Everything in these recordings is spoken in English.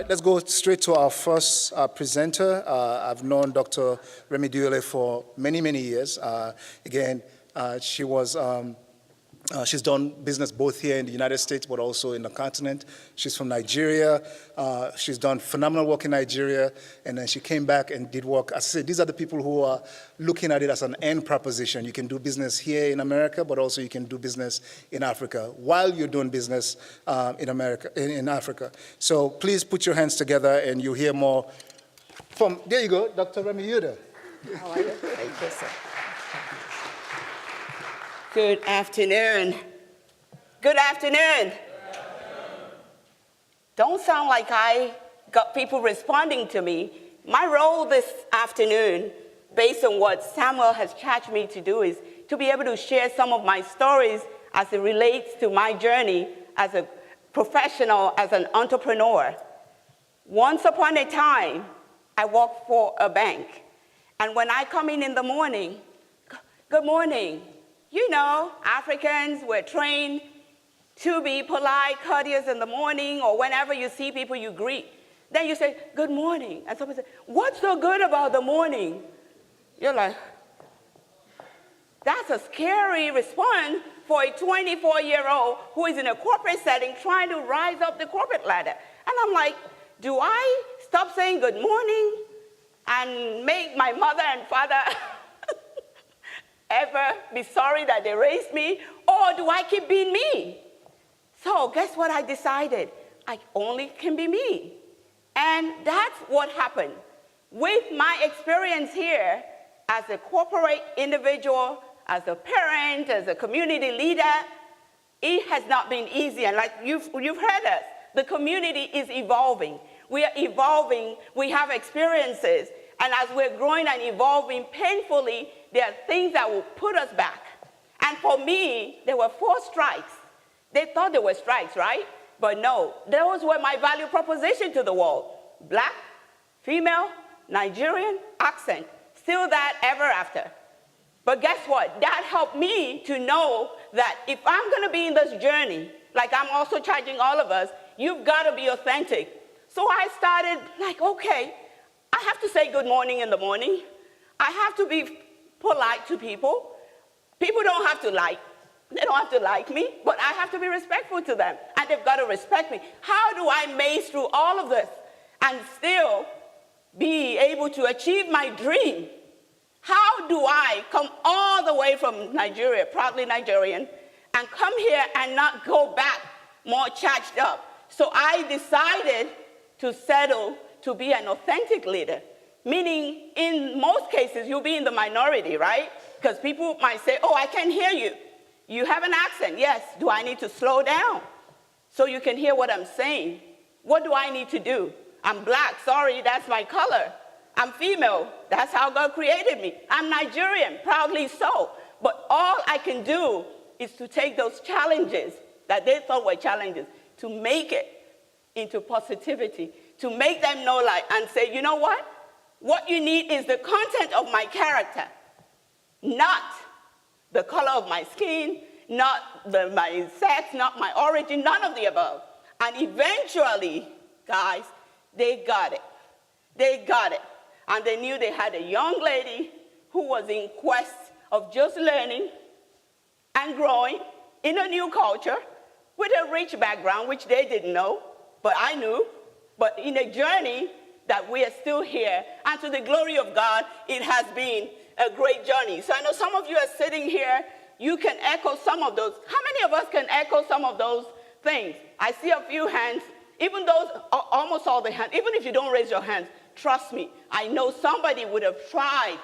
right, let's go straight to our first presenter. I've known Dr. Remi Duyile for many, many years. She's done business both here in the United States, but also in the continent. She's from Nigeria. She's done phenomenal work in Nigeria, and then she came back and did work. As I said, these are the people who are looking at it as an end proposition. You can do business here in America, but also you can do business in Africa while you're doing business in Africa. So please put your hands together, and you'll hear more from, there you go, Dr. Remi Duyile. How are you? Thank you, sir. Good afternoon. Good afternoon. Don't sound like I got people responding to me. My role this afternoon, based on what Samuel has charged me to do, is to be able to share some of my stories as it relates to my journey as a professional, as an entrepreneur. Once upon a time, I worked for a bank. And when I come in the morning, good morning. You know, Africans were trained to be polite, courteous in the morning, or whenever you see people, you greet. Then you say, good morning. And someone says, what's so good about the morning? You're like, that's a scary response for a 24-year-old who is in a corporate setting trying to rise up the corporate ladder. And I'm like, do I stop saying good morning and make my mother and father ever be sorry that they raised me, or do I keep being me? So guess what I decided? I only can be me. And that's what happened. With my experience here as a corporate individual, as a parent, as a community leader, it has not been easy. And like you've heard us, the community is evolving. We are evolving, we have experiences, and as we're growing and evolving painfully, there are things that will put us back. And for me, there were 4 strikes. They thought they were strikes, right? But no, those were my value proposition to the world. Black, female, Nigerian, accent. Still that ever after. But guess what? That helped me to know that if I'm going to be in this journey, like I'm also charging all of us, you've got to be authentic. So I started like, okay, I have to say good morning in the morning. I have to be polite to people. People don't have to they don't have to like me, but I have to be respectful to them, and they've got to respect me. How do I maze through all of this and still be able to achieve my dream? How do I come all the way from Nigeria, proudly Nigerian, and come here and not go back more charged up? So I decided to settle to be an authentic leader, meaning in most cases, you'll be in the minority, right? Because people might say, oh, I can't hear you. You have an accent. Yes. Do I need to slow down so you can hear what I'm saying? What do I need to do? I'm black. Sorry, that's my color. I'm female. That's how God created me. I'm Nigerian, proudly so. But all I can do is to take those challenges that they thought were challenges, to make it into positivity, to make them know and say, you know what? What you need is the content of my character, not the color of my skin, not my sex, not my origin, none of the above. And eventually, guys, they got it. They got it. And they knew they had a young lady who was in quest of just learning and growing in a new culture with a rich background, which they didn't know, but I knew. But in a journey that we are still here, and to the glory of God, it has been a great journey. So I know some of you are sitting here, you can echo some of those. How many of us can echo some of those things? I see a few hands, even those, almost all the hands. Even if you don't raise your hands, trust me, I know somebody would have tried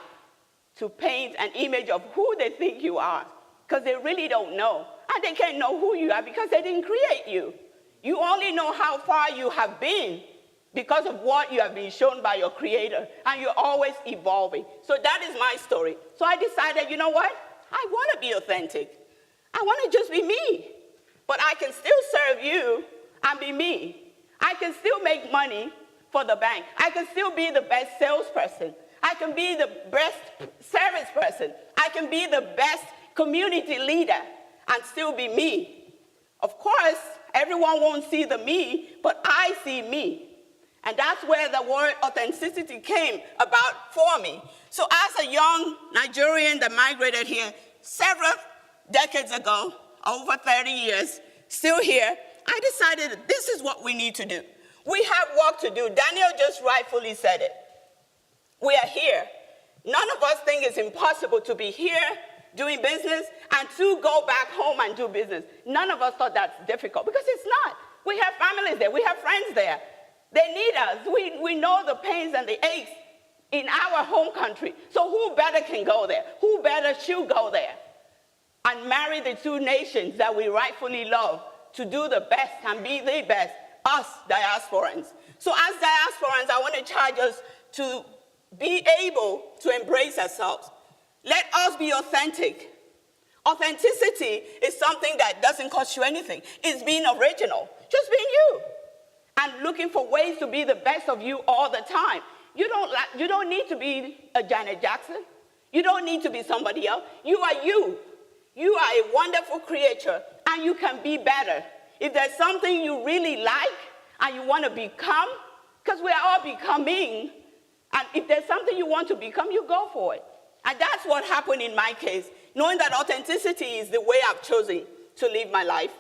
to paint an image of who they think you are, because they really don't know. And they can't know who you are because they didn't create you. You only know how far you have been because of what you have been shown by your Creator, and you're always evolving. So that is my story. So I decided, you know what? I want to be authentic. I want to just be me. But I can still serve you and be me. I can still make money for the bank. I can still be the best salesperson. I can be the best service person. I can be the best community leader and still be me. Of course, everyone won't see the me, but I see me. And that's where the word authenticity came about for me. So as a young Nigerian that migrated here several decades ago, over 30 years, still here, I decided that this is what we need to do. We have work to do. Daniel just rightfully said it. We are here. None of us think it's impossible to be here doing business and to go back home and do business. None of us thought that's difficult because it's not. We have families there. We have friends there. They need us. We know the pains and the aches in our home country. So who better can go there? Who better should go there and marry the two nations that we rightfully love to do the best and be the best, us diasporans. So as diasporans, I want to charge us to be able to embrace ourselves. Let us be authentic. Authenticity is something that doesn't cost you anything. It's being original, just being you, and looking for ways to be the best of you all the time. You don't need to be a Janet Jackson. You don't need to be somebody else. You are you. You are a wonderful creature, and you can be better. If there's something you really like and you want to become, because we are all becoming, and if there's something you want to become, you go for it. And that's what happened in my case. Knowing that authenticity is the way I've chosen to live my life,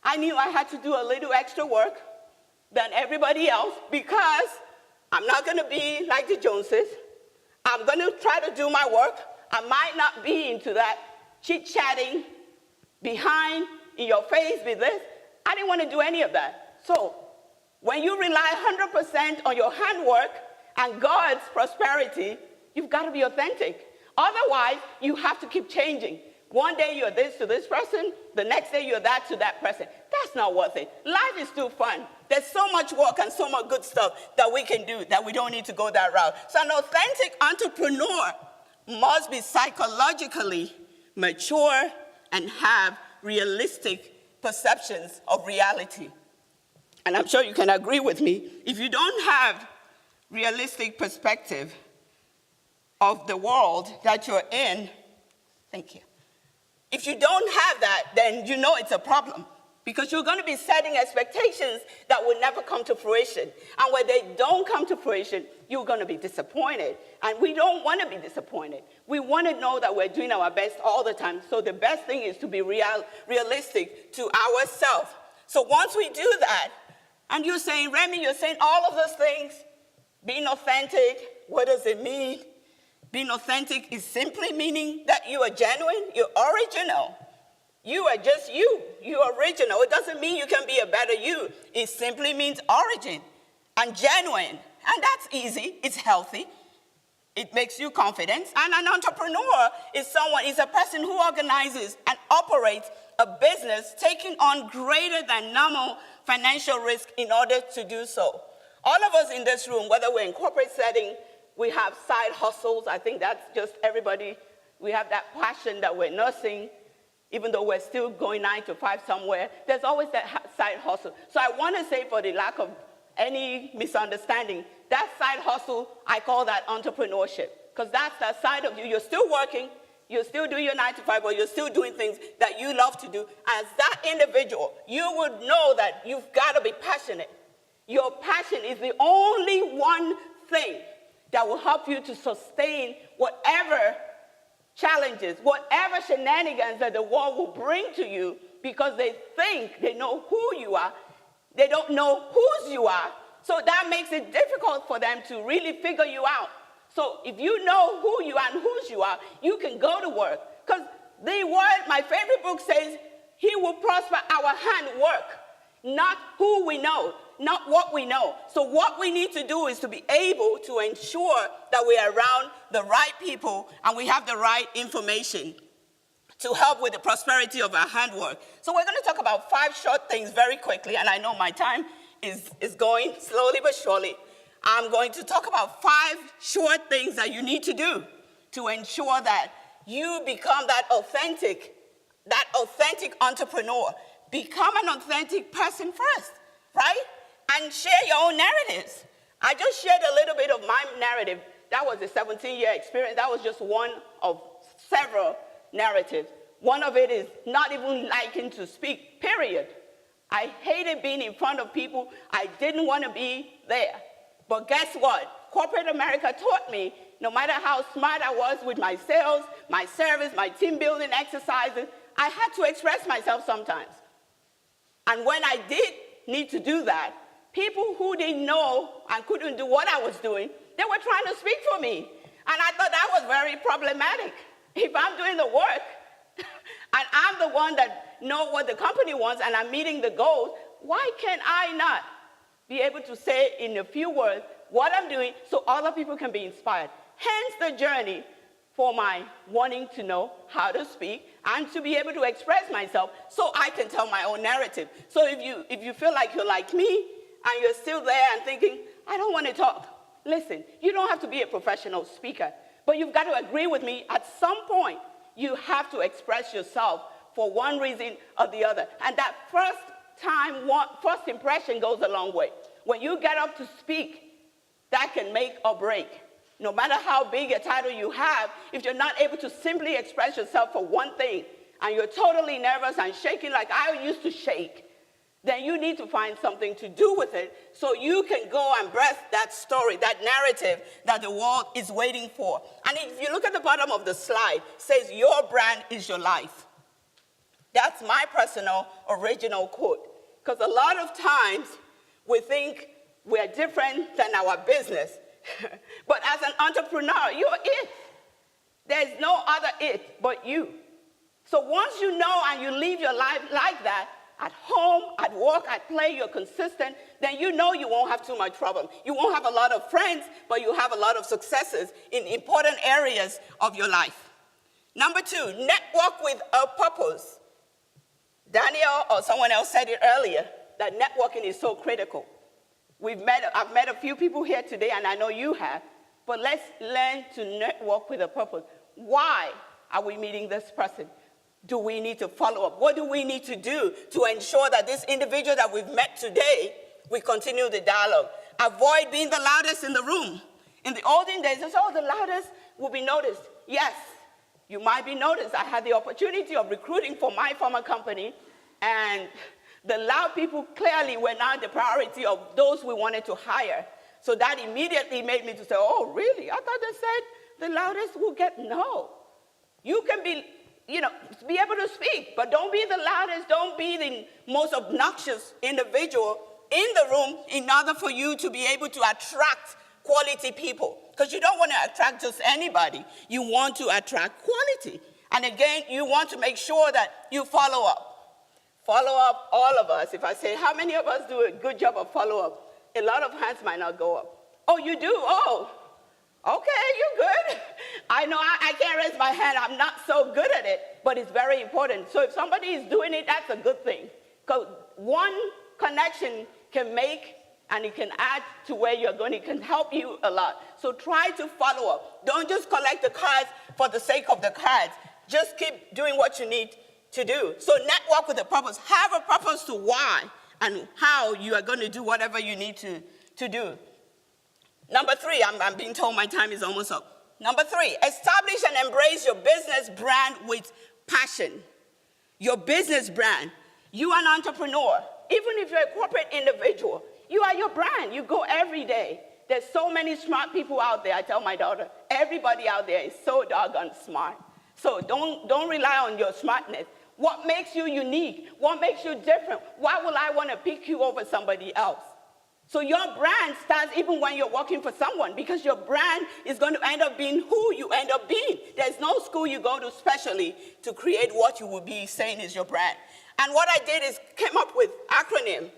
I knew I had to do a little extra work than everybody else because I'm not going to be like the Joneses. I'm going to try to do my work. I might not be into that chit-chatting behind, in your face with this. I didn't want to do any of that. So when you rely 100% on your handwork and God's prosperity, you've got to be authentic. Otherwise, you have to keep changing. One day you're this to this person, the next day you're that to that person. That's not worth it. Life is too fun. There's so much work and so much good stuff that we can do that we don't need to go that route. So an authentic entrepreneur must be psychologically mature and have realistic perceptions of reality. And I'm sure you can agree with me. If you don't have realistic perspective of the world that you're in, thank you. If you don't have that, then you know it's a problem because you're going to be setting expectations that will never come to fruition. And when they don't come to fruition, you're going to be disappointed. And we don't want to be disappointed. We want to know that we're doing our best all the time. So the best thing is to be realistic to ourselves. So once we do that, and you're saying, Remi, you're saying all of those things, being authentic, what does it mean? Being authentic is simply meaning that you are genuine, you're original. You are just you. You're original. It doesn't mean you can be a better you. It simply means origin and genuine. And that's easy. It's healthy. It makes you confident. And an entrepreneur is a person who organizes and operates a business taking on greater than normal financial risk in order to do so. All of us in this room, whether we're in corporate setting, we have side hustles. I think that's just everybody. We have that passion that we're nursing, even though we're still going 9 to 5 somewhere. There's always that side hustle. So I want to say, for the lack of any misunderstanding, that side hustle, I call that entrepreneurship, because that's that side of you. You're still working. You're still doing your 9 to 5, but you're still doing things that you love to do. As that individual, you would know that you've got to be passionate. Your passion is the only one thing that will help you to sustain whatever challenges, whatever shenanigans that the world will bring to you, because they think they know who you are. They don't know whose you are. So that makes it difficult for them to really figure you out. So if you know who you are and whose you are, you can go to work. Because the word, my favorite book says, he will prosper our handwork, not who we know, not what we know. So what we need to do is to be able to ensure that we are around the right people and we have the right information to help with the prosperity of our handwork. So we're going to talk about 5 short things very quickly, and I know my time is going slowly but surely. I'm going to talk about 5 short things that you need to do to ensure that you become that authentic entrepreneur. Become an authentic person first, right? And share your own narratives. I just shared a little bit of my narrative. That was a 17-year experience. That was just one of several narratives. One of it is not even liking to speak, period. I hated being in front of people. I didn't want to be there. But guess what? Corporate America taught me, no matter how smart I was with my sales, my service, my team building exercises, I had to express myself sometimes. And when I did need to do that, people who didn't know and couldn't do what I was doing, they were trying to speak for me. And I thought that was very problematic. If I'm doing the work, and I'm the one that know what the company wants, and I'm meeting the goals, why can I not be able to say in a few words what I'm doing so other people can be inspired? Hence the journey for my wanting to know how to speak and to be able to express myself so I can tell my own narrative. So if you feel like you're like me and you're still there and thinking, I don't want to talk, listen, you don't have to be a professional speaker, but you've got to agree with me at some point you have to express yourself for one reason or the other. And that first impression goes a long way. When you get up to speak, that can make or break. No matter how big a title you have, if you're not able to simply express yourself for one thing, and you're totally nervous and shaking like I used to shake, then you need to find something to do with it so you can go and breast that story, that narrative that the world is waiting for. And if you look at the bottom of the slide, it says, your brand is your life. That's my personal original quote. Because a lot of times we think we're different than our business. But as an entrepreneur, you're it. There's no other it but you. So once you know and you live your life like that, at home, at work, at play, you're consistent, then you know you won't have too much problem. You won't have a lot of friends, but you have a lot of successes in important areas of your life. Number 2, network with a purpose. Daniel or someone else said it earlier, that networking is so critical. I've met a few people here today, and I know you have, but let's learn to network with a purpose. Why are we meeting this person? Do we need to follow up? What do we need to do to ensure that this individual that we've met today, we continue the dialogue? Avoid being the loudest in the room. In the olden days, it's the loudest will be noticed. Yes, you might be noticed. I had the opportunity of recruiting for my former company, and the loud people clearly were not the priority of those we wanted to hire. So that immediately made me to say, oh, really? I thought they said the loudest will get no. You can be able to speak, but don't be the loudest, don't be the most obnoxious individual in the room in order for you to be able to attract quality people. Because you don't want to attract just anybody. You want to attract quality. And again, you want to make sure that you follow up. Follow up, all of us. If I say, how many of us do a good job of follow up? A lot of hands might not go up. Oh, you do? Oh, okay, you're good. I know I can't raise my hand. I'm not so good at it, but it's very important. So if somebody is doing it, that's a good thing. Because one connection can make and it can add to where you're going. It can help you a lot. So try to follow up. Don't just collect the cards for the sake of the cards. Just keep doing what you need to do. So network with a purpose. Have a purpose to why and how you are going to do whatever you need to do. Number 3, I'm being told my time is almost up. Number 3, establish and embrace your business brand with passion. Your business brand. You are an entrepreneur. Even if you're a corporate individual, you are your brand. You go every day. There's so many smart people out there. I tell my daughter, everybody out there is so doggone smart. So don't rely on your smartness. What makes you unique? What makes you different? Why will I want to pick you over somebody else? So your brand starts even when you're working for someone, because your brand is going to end up being who you end up being. There's no school you go to specially to create what you will be saying is your brand. And what I did is came up with acronym,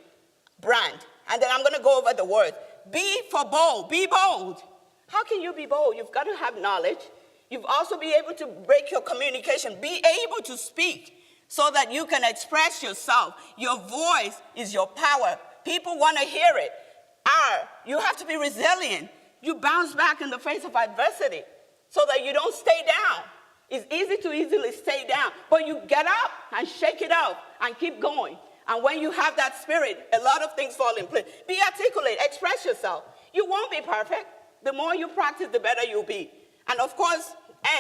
brand. And then I'm going to go over the word. B for bold. Be bold. How can you be bold? You've got to have knowledge. You've also be able to break your communication. Be able to speak so that you can express yourself. Your voice is your power. People want to hear it. You have to be resilient. You bounce back in the face of adversity so that you don't stay down. It's easy to easily stay down, but you get up and shake it out and keep going. And when you have that spirit, a lot of things fall in place. Be articulate, express yourself. You won't be perfect. The more you practice, the better you'll be. And of course,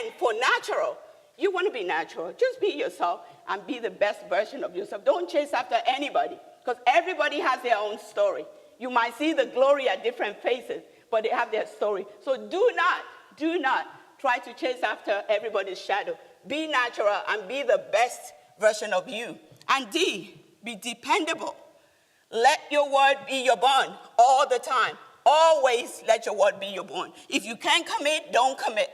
and for natural, you want to be natural. Just be yourself and be the best version of yourself. Don't chase after anybody, because everybody has their own story. You might see the glory at different faces, but they have their story. So do not try to chase after everybody's shadow. Be natural and be the best version of you. And D, be dependable. Let your word be your bond all the time. Always let your word be your bond. If you can't commit, don't commit.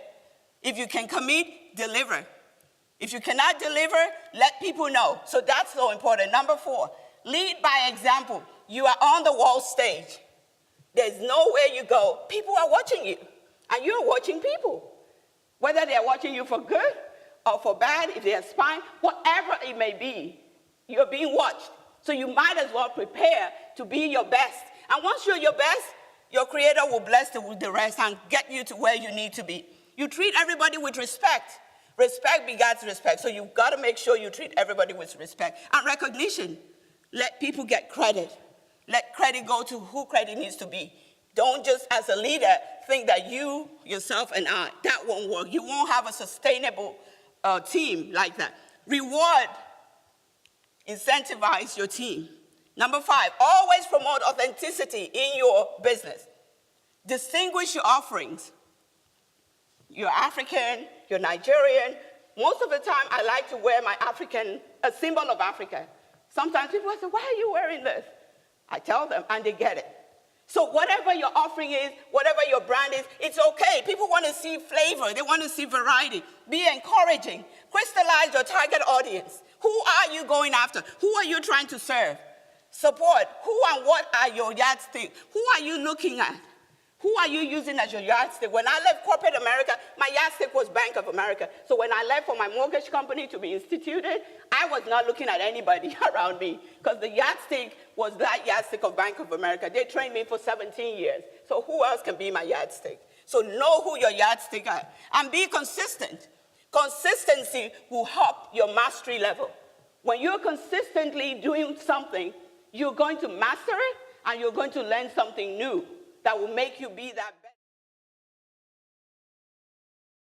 If you can commit, deliver. If you cannot deliver, let people know. So that's so important. Number 4, lead by example. You are on the world stage. There's nowhere you go. People are watching you, and you're watching people. Whether they're watching you for good or for bad, if they're spying, whatever it may be, you're being watched. So you might as well prepare to be your best. And once you're your best, your Creator will bless the rest and get you to where you need to be. You treat everybody with respect. Respect begets respect. So you've got to make sure you treat everybody with respect. And recognition. Let people get credit. Let credit go to who credit needs to be. Don't just, as a leader, think that you, yourself, and I, that won't work. You won't have a sustainable team like that. Reward, incentivize your team. Number 5, always promote authenticity in your business. Distinguish your offerings. You're African, you're Nigerian. Most of the time, I like to wear my African, a symbol of Africa. Sometimes people say, why are you wearing this? I tell them, and they get it. So whatever your offering is, whatever your brand is, it's okay. People want to see flavor. They want to see variety. Be encouraging. Crystallize your target audience. Who are you going after? Who are you trying to serve? Support. Who and what are your yardsticks? Who are you looking at? Who are you using as your yardstick? When I left corporate America, my yardstick was Bank of America. So when I left for my mortgage company to be instituted, I was not looking at anybody around me because the yardstick was that yardstick of Bank of America. They trained me for 17 years. So who else can be my yardstick? So know who your yardstick are and be consistent. Consistency will help your mastery level. When you're consistently doing something, you're going to master it and you're going to learn something new that will make you be that